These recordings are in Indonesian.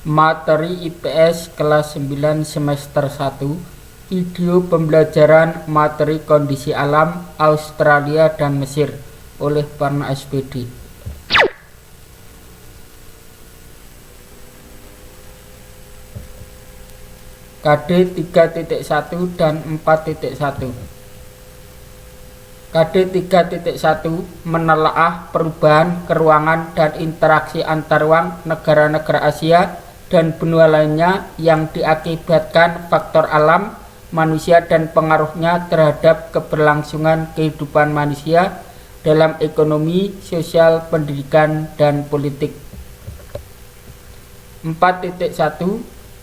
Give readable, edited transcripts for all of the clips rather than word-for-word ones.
Materi IPS kelas 9 semester 1. Video pembelajaran materi kondisi alam Australia dan Mesir oleh Parna SPD. KD 3.1 dan 4.1. KD 3.1 menelaah perubahan keruangan dan interaksi antar ruang negara-negara Asia dan benua lainnya yang diakibatkan faktor alam, manusia dan pengaruhnya terhadap keberlangsungan kehidupan manusia dalam ekonomi, sosial, pendidikan, dan politik. 4.1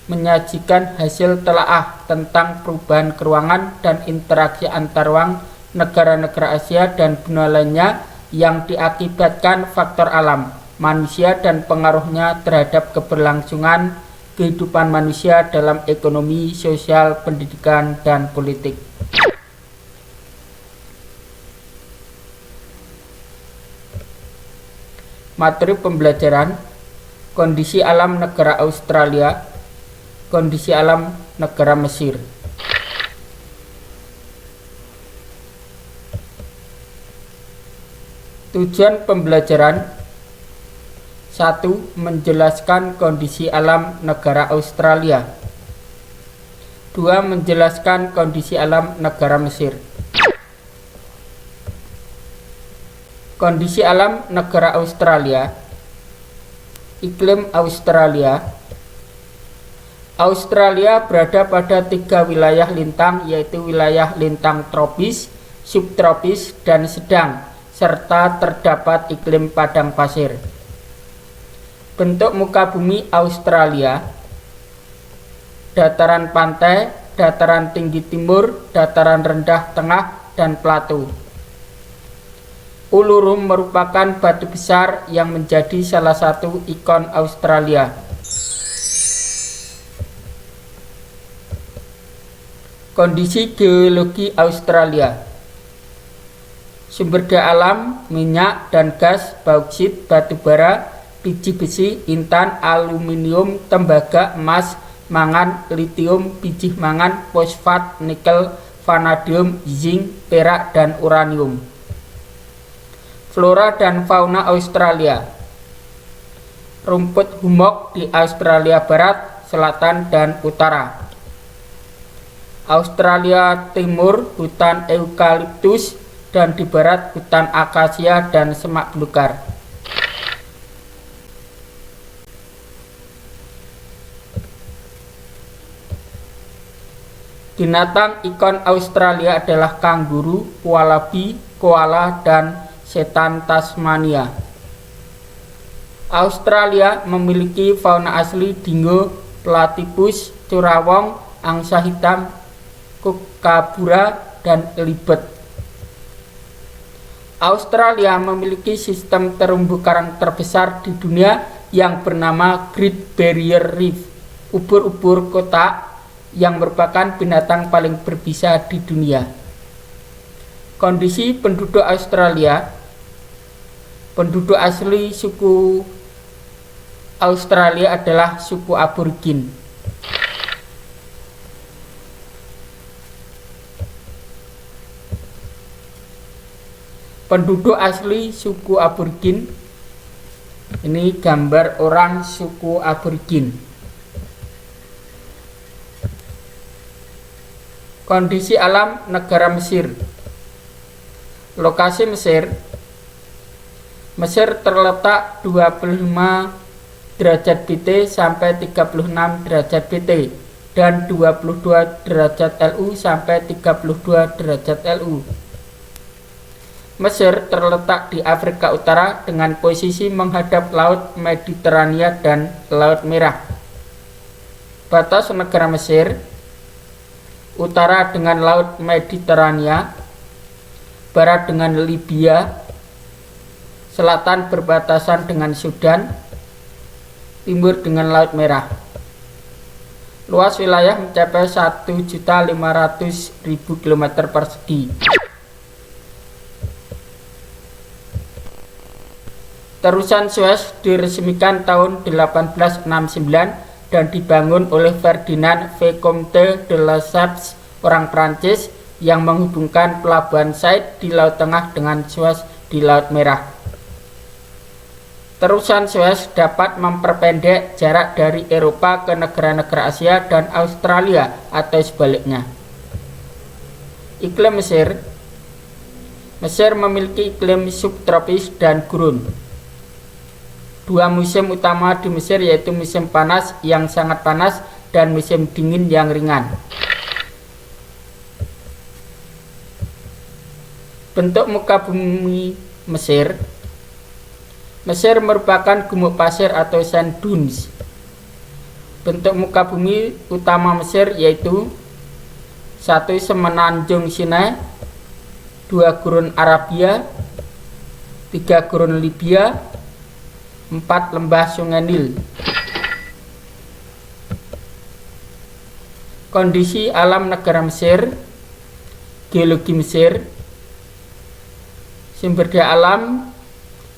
menyajikan hasil telaah tentang perubahan keruangan dan interaksi antar ruang negara-negara Asia dan benua lainnya yang diakibatkan faktor alam, manusia dan pengaruhnya terhadap keberlangsungan kehidupan manusia dalam ekonomi, sosial, pendidikan, dan politik. Materi pembelajaran: kondisi alam negara Australia, kondisi alam negara Mesir. Tujuan pembelajaran: 1. Menjelaskan kondisi alam negara Australia. 2. Menjelaskan kondisi alam negara Mesir. Kondisi alam negara Australia. Iklim Australia. Australia berada pada 3 wilayah lintang, yaitu wilayah lintang tropis, subtropis, dan sedang, serta terdapat iklim padang pasir. Bentuk muka bumi Australia: dataran pantai, dataran tinggi timur, dataran rendah tengah, dan plato. Uluru merupakan batu besar yang menjadi salah satu ikon Australia. Kondisi geologi Australia: sumber daya alam, minyak dan gas, bauksit, batu bara, biji besi, intan, aluminium, tembaga, emas, mangan, litium, biji mangan, fosfat, nikel, vanadium, zinc, perak, dan uranium. Flora dan fauna Australia: rumput hummock di Australia Barat, Selatan, dan Utara. Australia Timur hutan eukaliptus, dan di barat hutan akasia dan semak belukar. Binatang ikon Australia adalah kanguru, wallaby, koala, dan setan Tasmania. Australia memiliki fauna asli dingo, platypus, curawong, angsa hitam, kookaburra, dan libet. Australia memiliki sistem terumbu karang terbesar di dunia yang bernama Great Barrier Reef, ubur-ubur kotak yang merupakan binatang paling berbisa di dunia. Kondisi penduduk Australia: penduduk asli suku Australia adalah suku aborigin. Penduduk asli suku aborigin. Ini gambar orang suku aborigin. Kondisi alam negara Mesir. Lokasi Mesir. Mesir terletak 25 derajat BT sampai 36 derajat BT dan 22 derajat LU sampai 32 derajat LU. Mesir terletak di Afrika Utara dengan posisi menghadap Laut Mediterania dan Laut Merah. Batas negara Mesir: utara dengan Laut Mediterania, barat dengan Libya, selatan berbatasan dengan Sudan, timur dengan Laut Merah. Luas wilayah mencapai 1.500.000 km persegi. Terusan Suez diresmikan tahun 1869 dan dibangun oleh Ferdinand Vicomte de Lesseps, orang Prancis, yang menghubungkan pelabuhan Said di Laut Tengah dengan Suez di Laut Merah. Terusan Suez dapat memperpendek jarak dari Eropa ke negara-negara Asia dan Australia atau sebaliknya. Iklim Mesir. Mesir memiliki iklim subtropis dan gurun. Dua musim utama di Mesir yaitu musim panas yang sangat panas dan musim dingin yang ringan. Bentuk muka bumi Mesir. Mesir merupakan gumuk pasir atau sand dunes. Bentuk muka bumi utama Mesir yaitu 1. Semenanjung Sinai, 2. Gurun Arabia, 3. Gurun Libya, 4. Lembah Sungai Nil. Kondisi alam negara Mesir. Geologi Mesir. Sumber daya alam: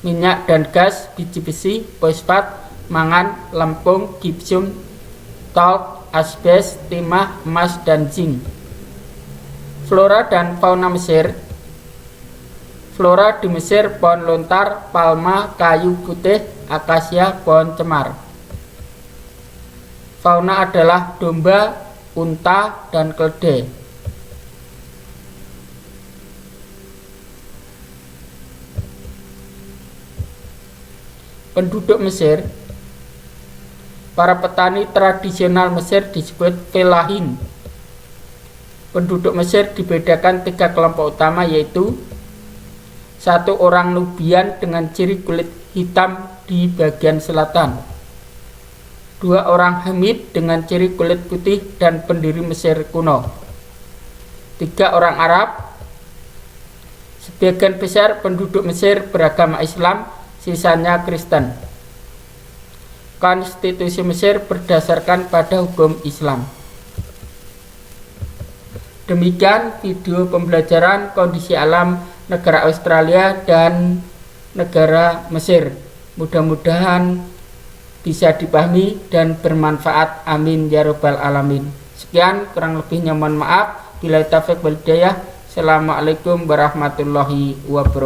minyak dan gas, biji besi, fosfat, mangan, lempung, gipsum, talk, asbes, timah, emas, dan zinc. Flora dan fauna Mesir. Flora di Mesir: pohon lontar, palma, kayu putih, akasia, pohon cemar. Fauna adalah domba, unta, dan keledai. Penduduk Mesir. Para petani tradisional Mesir disebut felahin. Penduduk Mesir dibedakan 3 kelompok utama yaitu 1. Orang Nubian dengan ciri kulit hitam di bagian selatan, 2. Orang Hamid dengan ciri kulit putih dan pendiri Mesir kuno, 3. Orang Arab. Sebagian besar penduduk Mesir beragama Islam, sisanya Kristen. Konstitusi Mesir berdasarkan pada hukum Islam. Demikian video pembelajaran kondisi alam negara Australia dan negara Mesir. Mudah-mudahan bisa dipahami dan bermanfaat. Amin ya rabbal alamin. Sekian, kurang lebihnya mohon maaf. Billahi taufiq wal hidayah. Assalamualaikum warahmatullahi wabarakatuh.